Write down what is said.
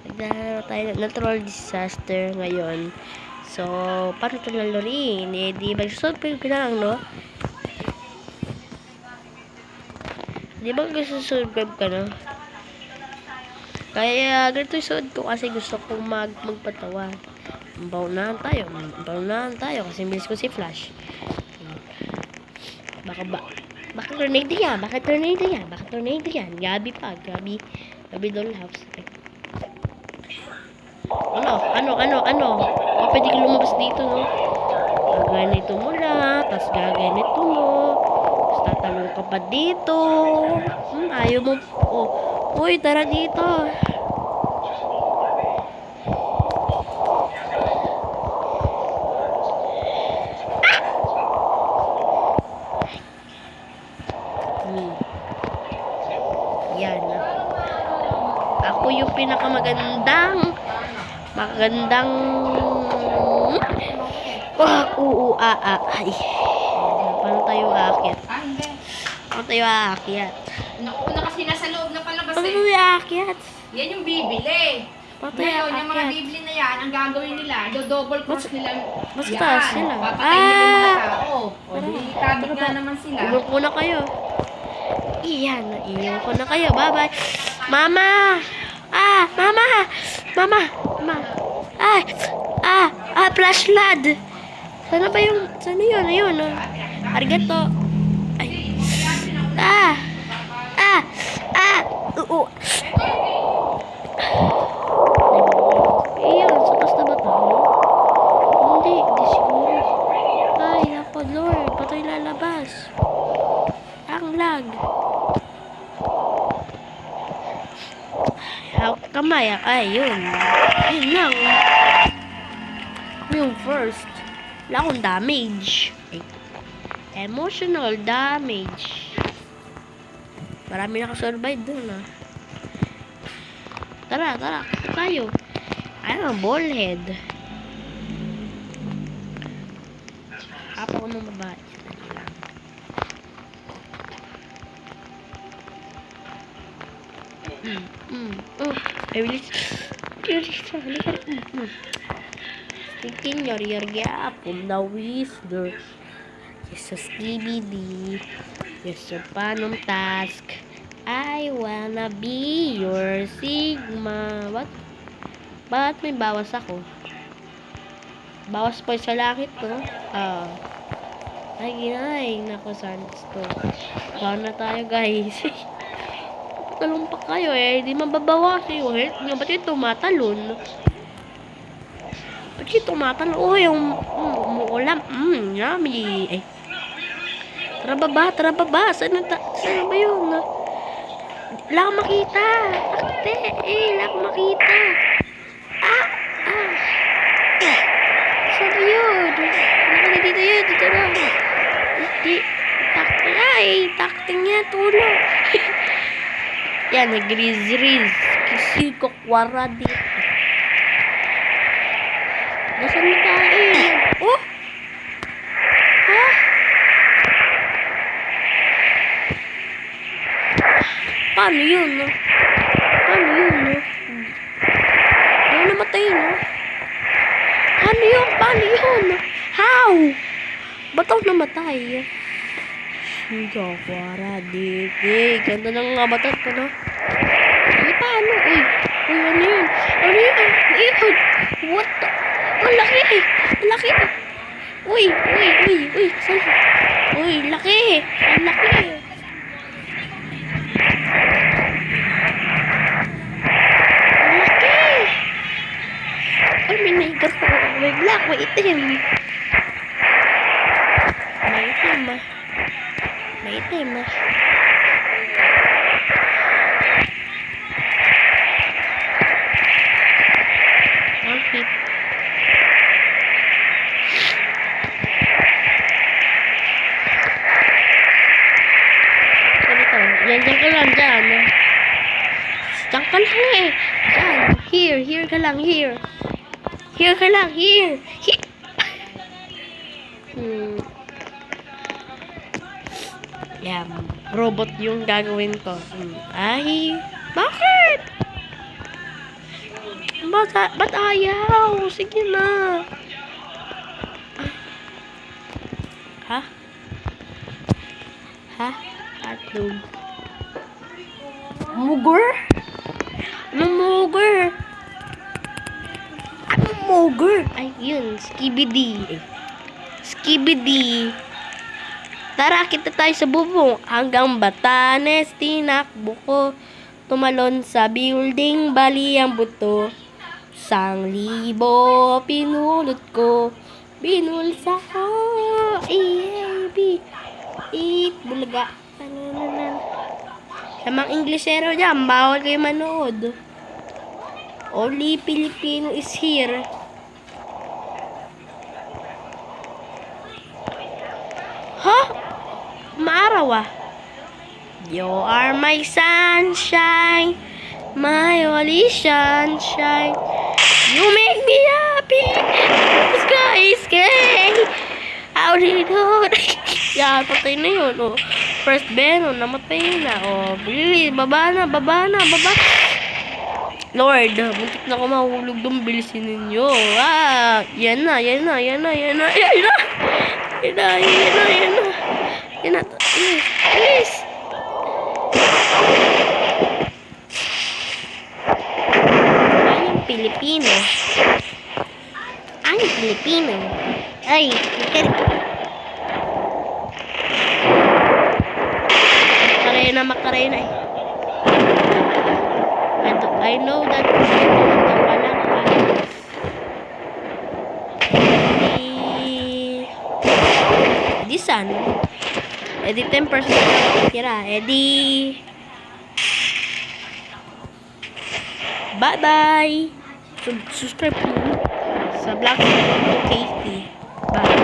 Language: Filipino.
Nagdahalo tayo ng natural disaster ngayon. So, paano ito lalurin? Eh, di magsusolve ka lang, no? Di ba magsusolve ka, no? Kaya, ganito yung suot ko kasi gusto kong magpatawa. Baunahan tayo kasi miss ko si Flash. Baka tornado yan. Gabi dollhouse. Ano? O, pwede ka lumabas dito, no? Gaganito mo lang, tapos gaganito mo. Tapos tatalong ka pa dito. Ayaw mo. Oh, uy, tara dito. Yan. Ako yung pinakamagandang ay. Paano tayo aakyat? Naku, kasi nasa loob na palabas Paano eh. tayo aakyat? Yan yung bibili. Paano tayo Ngayon, yung mga aakyat? bibili na yan, ang gagawin nila, double cross nila. Mas yan. taas sila. Papatayin nila yung mga tao. O, di kabit nga naman sila. Iwan ko na kayo. Iyan ko na kayo. Bye-bye. Mama! Mama! Flashlight! Sana yun? Ayun, oh. Arigato. Ay. Oo. Iyan, sa taas na ba tayo? Hindi siguro. Ay, naku, Lord. Ba't tayo lalabas? Ang lag. Kamay, yun. Yun lang. Yung first. Wala akong damage. Emotional damage. Marami nakasurvive dun, ah. Tara. Tayo. Ano, ballhead. Apa ko nung babae. Bilis. Thinking your gap from the wizard. Yes, a DVD. Yes, a panong task. I wanna be your Sigma. What? Bakit may bawas ako? Bawas pa sa langit, no? Ay, nako, Sans to. Bawa na tayo, guys. Talong pa kayo eh. Di mababawas yung health nyo. Ba't yung tumatalon? Oh, yung umuulam. Yummy. Ay. Tara baba. Saan ba yun? Wala akong makita. Takte. Wala akong makita. Saan ba yun? Dito yun. Dito na. Takte niya. Tulong. Yan, nag-riz. Kasi ko kwara dito. Nasaan na tayo? Oh! Ha? Paano yun, no? Ano namatay, no? Paano yun? How? Ba't ako namatay? Siga, kwara, dito. Ganda ng matan ko, no? Ay, paano? Uy, ano yun? What the? Ang laki. Uy, saan? Uy, laki. Ang laki. Ay, may naigas ko. May black, may itim. May itim. Hit. Diyan ka lang, dyan. Diyan ka lang eh. Dyan. Here ka lang. Yeah, robot yung gagawin ko. Ay, bakit? Ba't ayaw? Sige na. Ha? Ha? Atlog. Mugger? Anong mugger? Anong mugger? Ay, yun. Skibidi. Skibidi. Tara, kita tayo sa bubong. Hanggang Batanes, tinakbo ko. Tumalon sa building, bali ang buto. 1,000 pinulot ko. Binulsa ko. EAB. Eat, bulaga. Tanananan. Sa mga Inglesero dyan, bawal kayo manood. Only Filipino is here. Ha? Maaraw ah. You are my sunshine, my only sunshine. You make me happy. Sky is gray. How did it go? Yan, patay na yun. Oh. First Venom, namatay na. Oh, bilis, baba na. Lord, muntik na ako mahulog doon. Bilisin ninyo. Ah, yan na. Bilis. Pilipino. Ang Pilipino. Ay, Macarena. I know that Edisan. Edi 10% na tira. Edi bye-bye. Subscribe mo sa Black Casey. Bye.